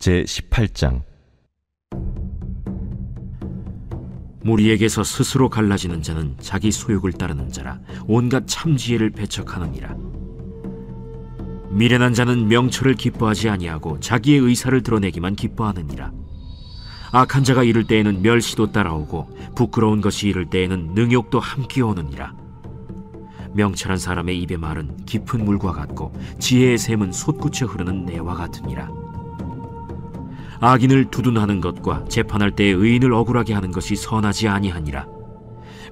제18장. 무리에게서 스스로 갈라지는 자는 자기 소욕을 따르는 자라 온갖 참지혜를 배척하느니라. 미련한 자는 명철을 기뻐하지 아니하고 자기의 의사를 드러내기만 기뻐하느니라. 악한 자가 이를 때에는 멸시도 따라오고 부끄러운 것이 이를 때에는 능욕도 함께 오느니라. 명철한 사람의 입의 말은 깊은 물과 같고 지혜의 샘은 솟구쳐 흐르는 내와 같으니라. 악인을 두둔하는 것과 재판할 때에 의인을 억울하게 하는 것이 선하지 아니하니라.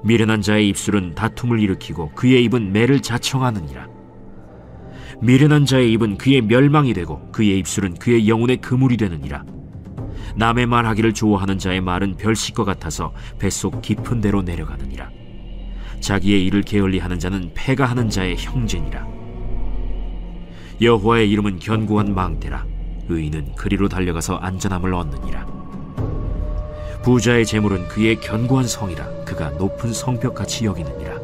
미련한 자의 입술은 다툼을 일으키고 그의 입은 매를 자청하느니라. 미련한 자의 입은 그의 멸망이 되고 그의 입술은 그의 영혼의 그물이 되느니라. 남의 말하기를 좋아하는 자의 말은 별식과 같아서 뱃속 깊은 데로 내려가느니라. 자기의 일을 게을리하는 자는 패가하는 자의 형제니라. 여호와의 이름은 견고한 망대라. 의인은 그리로 달려가서 안전함을 얻느니라. 부자의 재물은 그의 견고한 성이라. 그가 높은 성벽같이 여기느니라.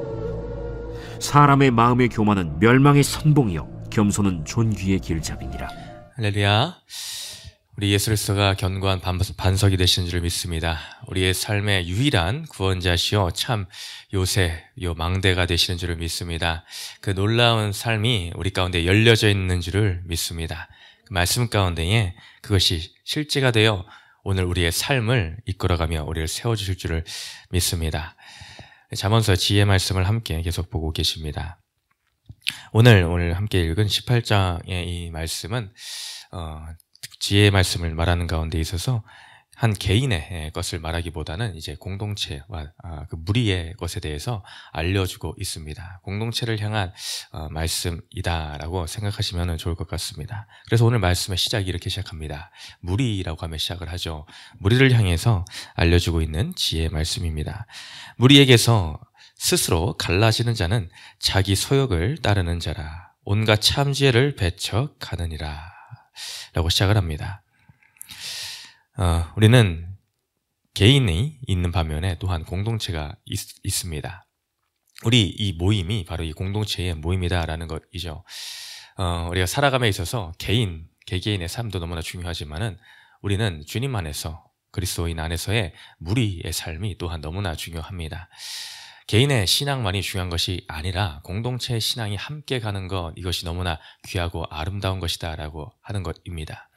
사람의 마음의 교만은 멸망의 선봉이요 겸손은 존귀의 길잡이니라. 할렐루야. 우리 예수 그리스도가 견고한 반석이 되시는 줄 믿습니다. 우리의 삶의 유일한 구원자시요 참 요새 망대가 되시는 줄 믿습니다. 그 놀라운 삶이 우리 가운데 열려져 있는 줄을 믿습니다. 그 말씀 가운데에 그것이 실제가 되어 오늘 우리의 삶을 이끌어가며 우리를 세워주실 줄을 믿습니다. 잠언서 지혜 말씀을 함께 계속 보고 계십니다. 오늘 함께 읽은 18장의 이 말씀은 지혜의 말씀을 말하는 가운데 있어서 한 개인의 것을 말하기보다는 이제 공동체와 그 무리의 것에 대해서 알려주고 있습니다. 공동체를 향한 말씀이다라고 생각하시면 좋을 것 같습니다. 그래서 오늘 말씀의 시작이 이렇게 시작합니다. 무리라고 하며 시작을 하죠. 무리를 향해서 알려주고 있는 지혜의 말씀입니다. 무리에게서 스스로 갈라지는 자는 자기 소욕을 따르는 자라. 온갖 참지혜를 배척하느니라 라고 시작을 합니다. 우리는 개인이 있는 반면에 또한 공동체가 있습니다. 우리 이 모임이 바로 이 공동체의 모임이다라는 것이죠. 우리가 살아감에 있어서 개개인의 삶도 너무나 중요하지만은 우리는 주님 안에서 그리스도인 안에서의 무리의 삶이 또한 너무나 중요합니다. 개인의 신앙만이 중요한 것이 아니라 공동체의 신앙이 함께 가는 것, 이것이 너무나 귀하고 아름다운 것이다 라고 하는 것입니다.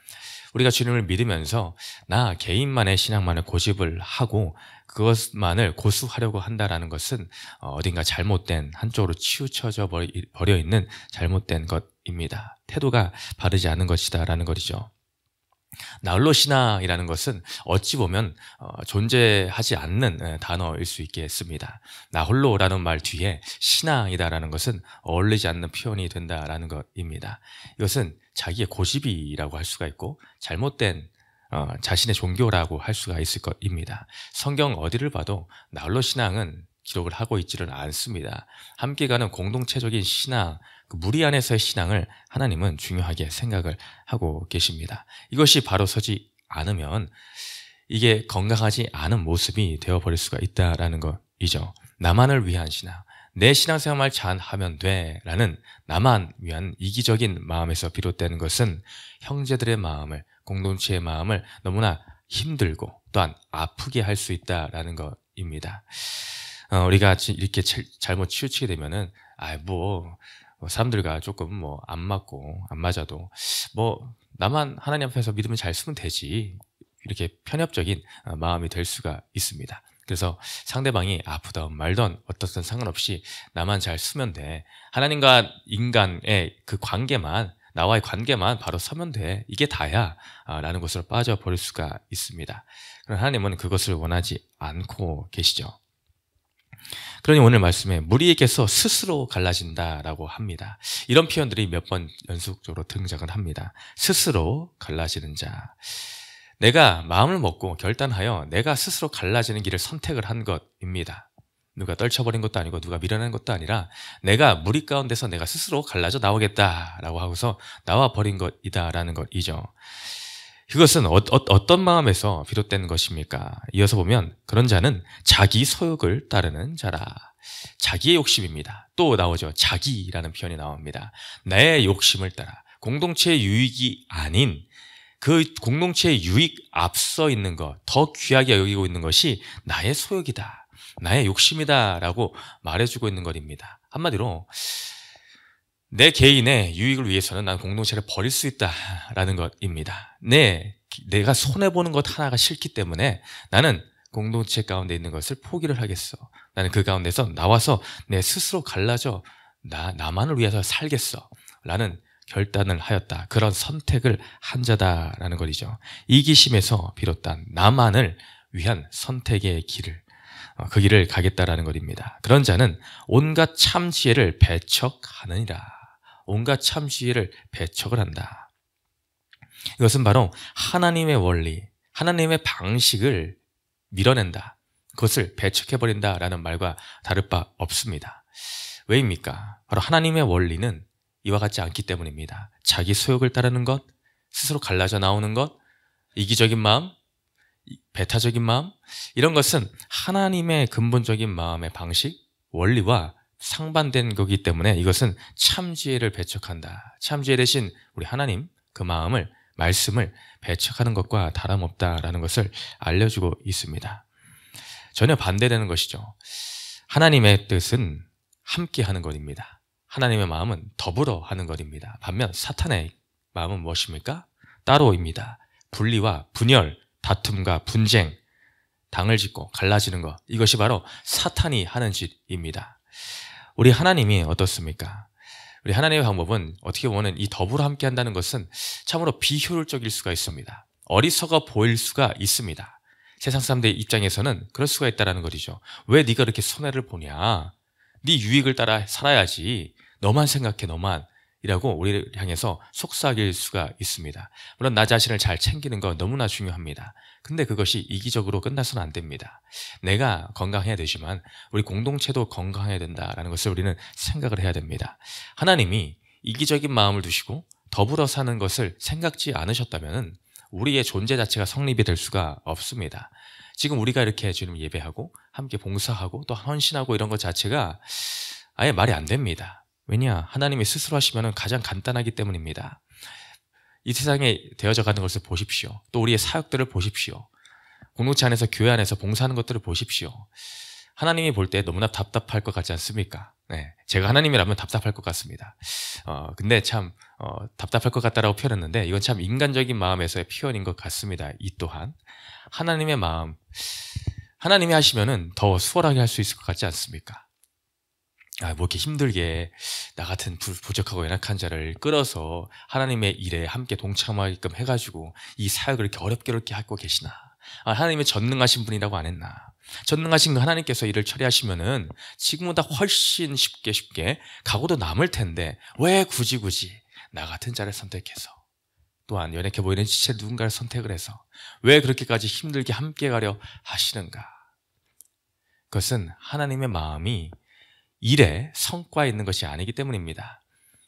우리가 주님을 믿으면서 나 개인만의 신앙만을 고집을 하고 그것만을 고수하려고 한다라는 것은 어딘가 잘못된, 한쪽으로 치우쳐져 버려 있는 잘못된 것입니다. 태도가 바르지 않은 것이다 라는 것이죠. 나홀로 신앙이라는 것은 어찌 보면 존재하지 않는 단어일 수 있겠습니다. 나홀로라는 말 뒤에 신앙이다라는 것은 어울리지 않는 표현이 된다라는 것입니다. 이것은 자기의 고집이라고 할 수가 있고 잘못된 자신의 종교라고 할 수가 있을 것입니다. 성경 어디를 봐도 나홀로 신앙은 기록을 하고 있지는 않습니다. 함께 가는 공동체적인 신앙, 그 무리 안에서의 신앙을 하나님은 중요하게 생각을 하고 계십니다. 이것이 바로 서지 않으면 이게 건강하지 않은 모습이 되어버릴 수가 있다는 것이죠. 나만을 위한 신앙, 내 신앙생활만 잘 하면 돼 라는 나만 위한 이기적인 마음에서 비롯되는 것은 형제들의 마음을, 공동체의 마음을 너무나 힘들고 또한 아프게 할 수 있다는 것입니다. 우리가 이렇게 잘못 치우치게 되면은 사람들과 조금 안 맞고 안 맞아도 나만 하나님 앞에서 믿음을 잘 쓰면 되지, 이렇게 편협적인 마음이 될 수가 있습니다. 그래서 상대방이 아프던 말던 어떻든 상관없이 나만 잘 쓰면 돼, 하나님과 인간의 그 관계만, 나와의 관계만 바로 서면 돼, 이게 다야 라는 것으로 빠져버릴 수가 있습니다. 그러나 하나님은 그것을 원하지 않고 계시죠. 그러니 오늘 말씀에 무리에게서 스스로 갈라진다라고 합니다. 이런 표현들이 몇 번 연속적으로 등장을 합니다. 스스로 갈라지는 자. 내가 마음을 먹고 결단하여 내가 스스로 갈라지는 길을 선택을 한 것입니다. 누가 떨쳐버린 것도 아니고 누가 밀어낸 것도 아니라 내가 무리 가운데서 내가 스스로 갈라져 나오겠다라고 하고서 나와버린 것이다라는 것이죠. 그것은 어떤 마음에서 비롯된 것입니까? 이어서 보면 그런 자는 자기 소욕을 따르는 자라. 자기의 욕심입니다. 또 나오죠. 자기라는 표현이 나옵니다. 나의 욕심을 따라 공동체의 유익이 아닌 그 공동체의 유익 앞서 있는 것, 더 귀하게 여기고 있는 것이 나의 소욕이다, 나의 욕심이다 라고 말해주고 있는 것입니다. 한마디로 내 개인의 유익을 위해서는 난 공동체를 버릴 수 있다라는 것입니다. 내가 손해보는 것 하나가 싫기 때문에 나는 공동체 가운데 있는 것을 포기를 하겠어. 나는 그 가운데서 나와서 내 스스로 갈라져 나만을 위해서 살겠어 라는 결단을 하였다. 그런 선택을 한 자다라는 것이죠. 이기심에서 비롯한 나만을 위한 선택의 길을, 그 길을 가겠다라는 것입니다. 그런 자는 온갖 참 지혜를 배척하느니라. 온갖 참 지혜를 배척을 한다. 이것은 바로 하나님의 원리, 하나님의 방식을 밀어낸다. 그것을 배척해버린다라는 말과 다를 바 없습니다. 왜입니까? 바로 하나님의 원리는 이와 같지 않기 때문입니다. 자기 소욕을 따르는 것, 스스로 갈라져 나오는 것, 이기적인 마음, 배타적인 마음, 이런 것은 하나님의 근본적인 마음의 방식, 원리와 상반된 거기 때문에 이것은 참지혜를 배척한다. 참지혜 대신 우리 하나님, 그 마음을, 말씀을 배척하는 것과 다름없다라는 것을 알려주고 있습니다. 전혀 반대되는 것이죠. 하나님의 뜻은 함께 하는 것입니다. 하나님의 마음은 더불어 하는 것입니다. 반면 사탄의 마음은 무엇입니까? 따로입니다. 분리와 분열, 다툼과 분쟁, 당을 짓고 갈라지는 것, 이것이 바로 사탄이 하는 짓입니다. 우리 하나님이 어떻습니까? 우리 하나님의 방법은 어떻게 보면 이 더불어 함께 한다는 것은 참으로 비효율적일 수가 있습니다. 어리석어 보일 수가 있습니다. 세상 사람들의 입장에서는 그럴 수가 있다는 것이죠. 왜 네가 그렇게 손해를 보냐? 네 유익을 따라 살아야지. 너만 생각해, 너만. 이라고 우리를 향해서 속삭일 수가 있습니다. 물론 나 자신을 잘 챙기는 건 너무나 중요합니다. 근데 그것이 이기적으로 끝나서는 안 됩니다. 내가 건강해야 되지만 우리 공동체도 건강해야 된다는 것을 우리는 생각을 해야 됩니다. 하나님이 이기적인 마음을 두시고 더불어 사는 것을 생각지 않으셨다면 우리의 존재 자체가 성립이 될 수가 없습니다. 지금 우리가 이렇게 지금 예배하고 함께 봉사하고 또 헌신하고 이런 것 자체가 아예 말이 안 됩니다. 왜냐? 하나님이 스스로 하시면 가장 간단하기 때문입니다. 이 세상에 되어져 가는 것을 보십시오. 또 우리의 사역들을 보십시오. 공동체 안에서, 교회 안에서 봉사하는 것들을 보십시오. 하나님이 볼 때 너무나 답답할 것 같지 않습니까? 네, 제가 하나님이라면 답답할 것 같습니다. 근데 참 답답할 것 같다라고 표현했는데 이건 참 인간적인 마음에서의 표현인 것 같습니다. 이 또한 하나님의 마음, 하나님이 하시면은 더 수월하게 할 수 있을 것 같지 않습니까? 뭐 이렇게 힘들게 나 같은 부족하고 연약한 자를 끌어서 하나님의 일에 함께 동참하게끔 해가지고 이 사역을 이렇게 어렵게 하고 계시나? 하나님의 전능하신 분이라고 안 했나? 전능하신 하나님께서 일을 처리하시면은 지금보다 훨씬 쉽게 가고도 남을 텐데 왜 굳이 나 같은 자를 선택해서 또한 연약해 보이는 지체 누군가를 선택을 해서 왜 그렇게까지 힘들게 함께 가려 하시는가? 그것은 하나님의 마음이 일에 성과에 있는 것이 아니기 때문입니다.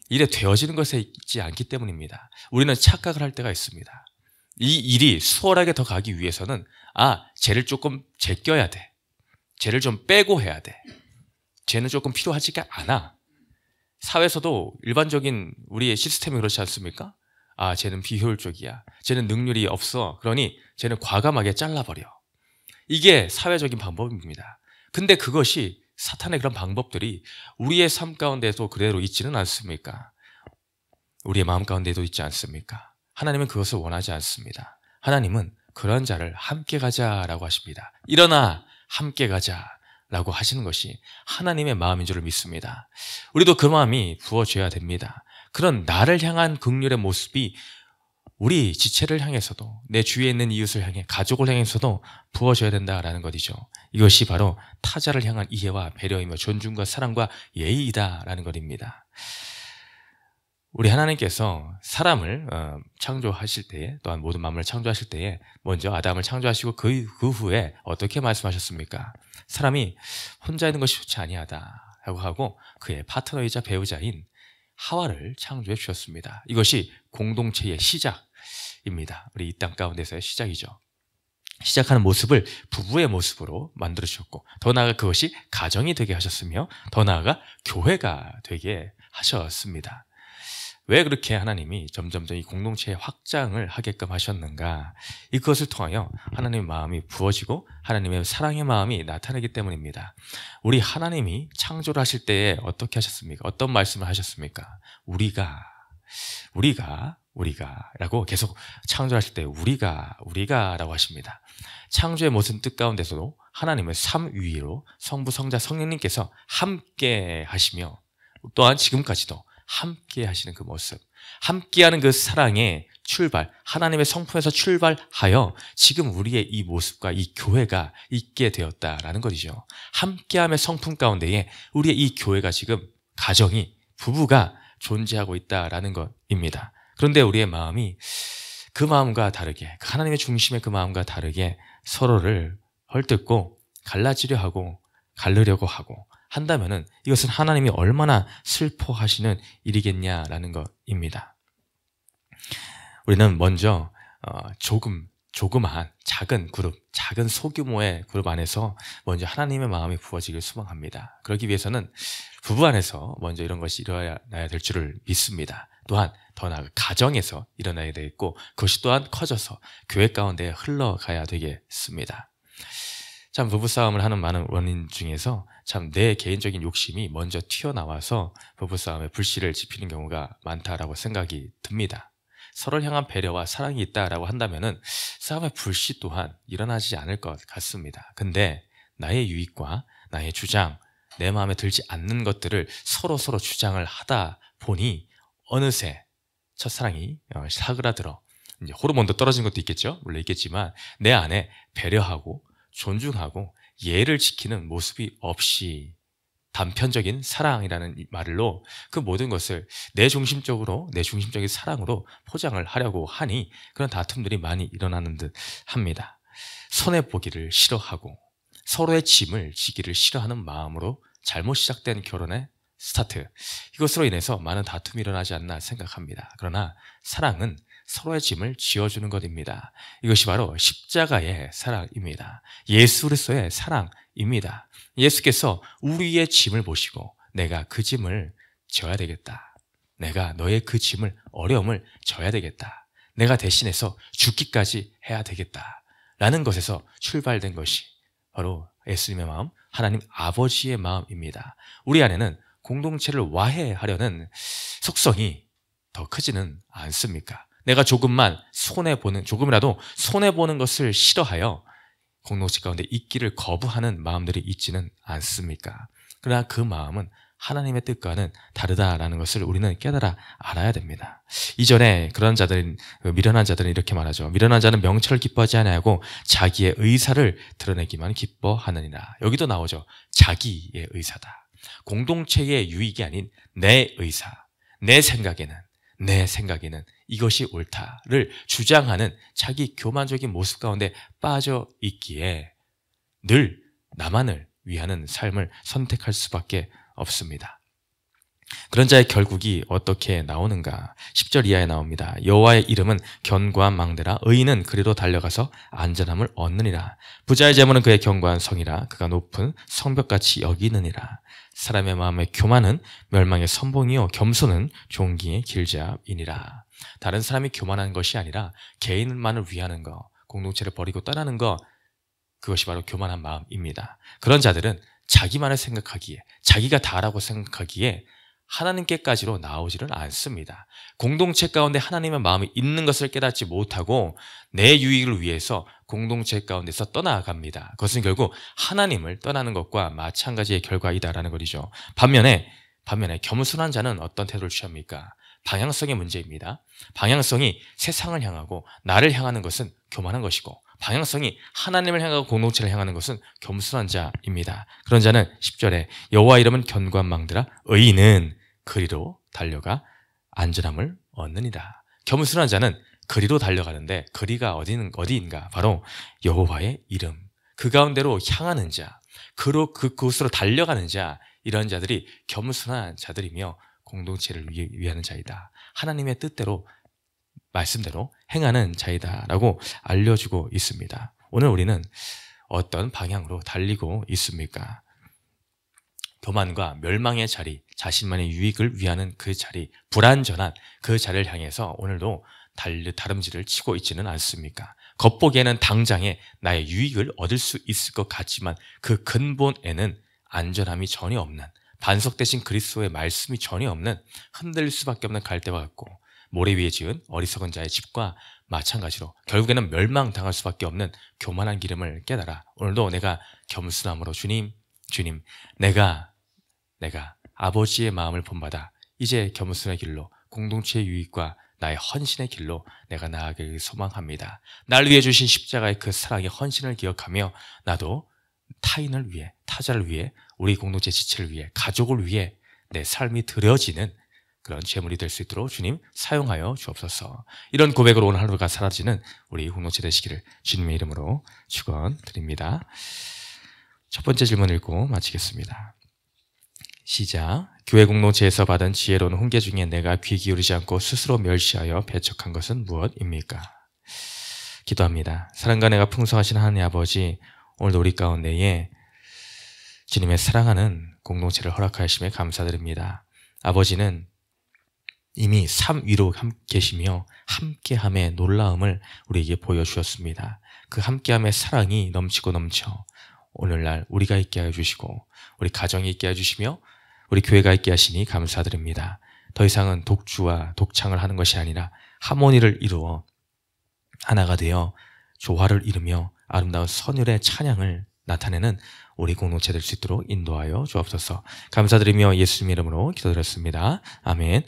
일에 되어지는 것에 있지 않기 때문입니다. 우리는 착각을 할 때가 있습니다. 이 일이 수월하게 더 가기 위해서는 쟤를 조금 제껴야 돼. 쟤를 좀 빼고 해야 돼. 쟤는 조금 필요하지가 않아. 사회에서도 일반적인 우리의 시스템이 그렇지 않습니까? 쟤는 비효율적이야. 쟤는 능률이 없어. 그러니 쟤는 과감하게 잘라버려. 이게 사회적인 방법입니다. 근데 그것이 사탄의 그런 방법들이 우리의 삶 가운데도 그대로 있지는 않습니까? 우리의 마음 가운데도 있지 않습니까? 하나님은 그것을 원하지 않습니다. 하나님은 그런 자를 함께 가자라고 하십니다. 일어나 함께 가자라고 하시는 것이 하나님의 마음인 줄을 믿습니다. 우리도 그 마음이 부어져야 됩니다. 그런 나를 향한 긍휼의 모습이 우리 지체를 향해서도 내 주위에 있는 이웃을 향해 가족을 향해서도 부어져야 된다라는 것이죠. 이것이 바로 타자를 향한 이해와 배려이며 존중과 사랑과 예의이다라는 것입니다. 우리 하나님께서 사람을 창조하실 때에 또한 모든 만물을 창조하실 때에 먼저 아담을 창조하시고 그 후에 어떻게 말씀하셨습니까? 사람이 혼자 있는 것이 좋지 아니하다라고 하고 그의 파트너이자 배우자인 하와를 창조해 주셨습니다. 이것이 공동체의 시작입니다. 우리 이 땅 가운데서의 시작이죠. 시작하는 모습을 부부의 모습으로 만들어 주셨고 더 나아가 그것이 가정이 되게 하셨으며 더 나아가 교회가 되게 하셨습니다. 왜 그렇게 하나님이 점점점 이 공동체의 확장을 하게끔 하셨는가? 이것을 통하여 하나님의 마음이 부어지고 하나님의 사랑의 마음이 나타나기 때문입니다. 우리 하나님이 창조를 하실 때에 어떻게 하셨습니까? 어떤 말씀을 하셨습니까? 우리가 라고 계속 창조하실 때 우리가라고 하십니다. 창조의 모든 뜻 가운데서도 하나님은 삼위로 성부, 성자, 성령님께서 함께 하시며 또한 지금까지도 함께 하시는 그 모습, 함께하는 그 사랑의 출발, 하나님의 성품에서 출발하여 지금 우리의 이 모습과 이 교회가 있게 되었다라는 것이죠. 함께함의 성품 가운데에 우리의 이 교회가 지금 가정이, 부부가 존재하고 있다라는 것입니다. 그런데 우리의 마음이 그 마음과 다르게, 하나님의 중심의 그 마음과 다르게 서로를 헐뜯고 갈라지려 하고 가르려고 하고 한다면은 이것은 하나님이 얼마나 슬퍼하시는 일이겠냐라는 것입니다. 우리는 먼저 조그마한 작은 그룹, 작은 소규모의 그룹 안에서 먼저 하나님의 마음이 부어지길 소망합니다. 그러기 위해서는 부부 안에서 먼저 이런 것이 일어나야 될 줄을 믿습니다. 또한 더 나아가 가정에서 일어나야 되겠고 그것이 또한 커져서 교회 가운데 흘러가야 되겠습니다. 참 부부싸움을 하는 많은 원인 중에서 참 내 개인적인 욕심이 먼저 튀어나와서 부부싸움에 불씨를 지피는 경우가 많다라고 생각이 듭니다. 서로를 향한 배려와 사랑이 있다라고 한다면은 싸움의 불씨 또한 일어나지 않을 것 같습니다. 근데 나의 유익과 나의 주장, 내 마음에 들지 않는 것들을 서로 주장을 하다 보니 어느새 첫사랑이 사그라들어 이제 호르몬도 떨어진 것도 있겠죠. 물론 있겠지만 내 안에 배려하고 존중하고 예를 지키는 모습이 없이 단편적인 사랑이라는 말로 그 모든 것을 내 중심적인 사랑으로 포장을 하려고 하니 그런 다툼들이 많이 일어나는 듯 합니다. 손해보기를 싫어하고 서로의 짐을 지기를 싫어하는 마음으로 잘못 시작된 결혼의 스타트, 이것으로 인해서 많은 다툼이 일어나지 않나 생각합니다. 그러나 사랑은 서로의 짐을 지어주는 것입니다. 이것이 바로 십자가의 사랑입니다. 예수 그리스도의 사랑입니다. 예수께서 우리의 짐을 보시고 내가 그 짐을 져야 되겠다. 내가 너의 그 짐을, 어려움을 져야 되겠다. 내가 대신해서 죽기까지 해야 되겠다. 라는 것에서 출발된 것이 바로 예수님의 마음, 하나님 아버지의 마음입니다. 우리 안에는 공동체를 와해하려는 속성이 더 크지는 않습니까? 내가 조금이라도 손해보는 것을 싫어하여 공동체 가운데 있기를 거부하는 마음들이 있지는 않습니까? 그러나 그 마음은 하나님의 뜻과는 다르다라는 것을 우리는 깨달아 알아야 됩니다. 이전에 미련한 자들은 이렇게 말하죠. 미련한 자는 명철을 기뻐하지 아니하고 자기의 의사를 드러내기만 기뻐하느니라. 여기도 나오죠. 자기의 의사다. 공동체의 유익이 아닌 내 의사, 내 생각에는 이것이 옳다를 주장하는 자기 교만적인 모습 가운데 빠져 있기에 늘 나만을 위하는 삶을 선택할 수밖에 없습니다. 그런 자의 결국이 어떻게 나오는가? 10절 이하에 나옵니다. 여호와의 이름은 견고한 망대라 의인은 그리로 달려가서 안전함을 얻느니라. 부자의 재물은 그의 견고한 성이라 그가 높은 성벽같이 여기느니라. 사람의 마음의 교만은 멸망의 선봉이요 겸손은 종기의 길잡이니라. 다른 사람이 교만한 것이 아니라 개인만을 위하는 것, 공동체를 버리고 떠나는 것, 그것이 바로 교만한 마음입니다. 그런 자들은 자기만을 생각하기에, 자기가 다라고 생각하기에 하나님께까지로 나오지를 않습니다. 공동체 가운데 하나님의 마음이 있는 것을 깨닫지 못하고 내 유익을 위해서 공동체 가운데서 떠나갑니다. 그것은 결국 하나님을 떠나는 것과 마찬가지의 결과이다라는 것이죠. 반면에 겸손한 자는 어떤 태도를 취합니까? 방향성의 문제입니다. 방향성이 세상을 향하고 나를 향하는 것은 교만한 것이고 방향성이 하나님을 향하고 공동체를 향하는 것은 겸손한 자입니다. 그런 자는 10절에 여호와 이름은 견고한 망대라 의인은 그리로 달려가 안전함을 얻느니라. 겸손한 자는 그리로 달려가는데 그리가 어디인가? 바로 여호와의 이름. 그 가운데로 향하는 자, 그곳으로 달려가는 자, 이런 자들이 겸손한 자들이며 공동체를 위하는 자이다. 하나님의 뜻대로 말씀대로 행하는 자이다라고 알려주고 있습니다. 오늘 우리는 어떤 방향으로 달리고 있습니까? 교만과 멸망의 자리, 자신만의 유익을 위하는 그 자리, 불완전한 그 자리를 향해서 오늘도 다름질을 치고 있지는 않습니까? 겉보기에는 당장에 나의 유익을 얻을 수 있을 것 같지만 그 근본에는 안전함이 전혀 없는, 반석되신 그리스도의 말씀이 전혀 없는, 흔들릴 수밖에 없는 갈대와 같고 모래 위에 지은 어리석은 자의 집과 마찬가지로 결국에는 멸망당할 수밖에 없는 교만한 기름을 깨달아 오늘도 내가 겸손함으로 주님 내가 아버지의 마음을 본받아 이제 겸손의 길로 공동체의 유익과 나의 헌신의 길로 내가 나아가길 소망합니다. 날 위해 주신 십자가의 그 사랑의 헌신을 기억하며 나도 타인을 위해, 타자를 위해, 우리 공동체 지체를 위해, 가족을 위해 내 삶이 드려지는 그런 제물이 될 수 있도록 주님 사용하여 주옵소서. 이런 고백으로 오늘 하루가 사라지는 우리 공동체 되시기를 주님의 이름으로 축원드립니다. 첫 번째 질문 읽고 마치겠습니다. 시작. 교회 공동체에서 받은 지혜로운 훈계 중에 내가 귀 기울이지 않고 스스로 멸시하여 배척한 것은 무엇입니까? 기도합니다. 사랑과 내가 풍성하신 하나님 아버지, 오늘도 우리 가운데에 주님의 사랑하는 공동체를 허락하심에 감사드립니다. 아버지는 이미 삶 위로 계시며 함께함의 놀라움을 우리에게 보여주셨습니다. 그 함께함의 사랑이 넘치고 넘쳐 오늘날 우리가 있게 하여 주시고 우리 가정이 있게 하여 주시며 우리 교회가 있게 하시니 감사드립니다. 더 이상은 독주와 독창을 하는 것이 아니라 하모니를 이루어 하나가 되어 조화를 이루며 아름다운 선율의 찬양을 나타내는 우리 공동체 될 수 있도록 인도하여 주옵소서. 감사드리며 예수님 이름으로 기도드렸습니다. 아멘.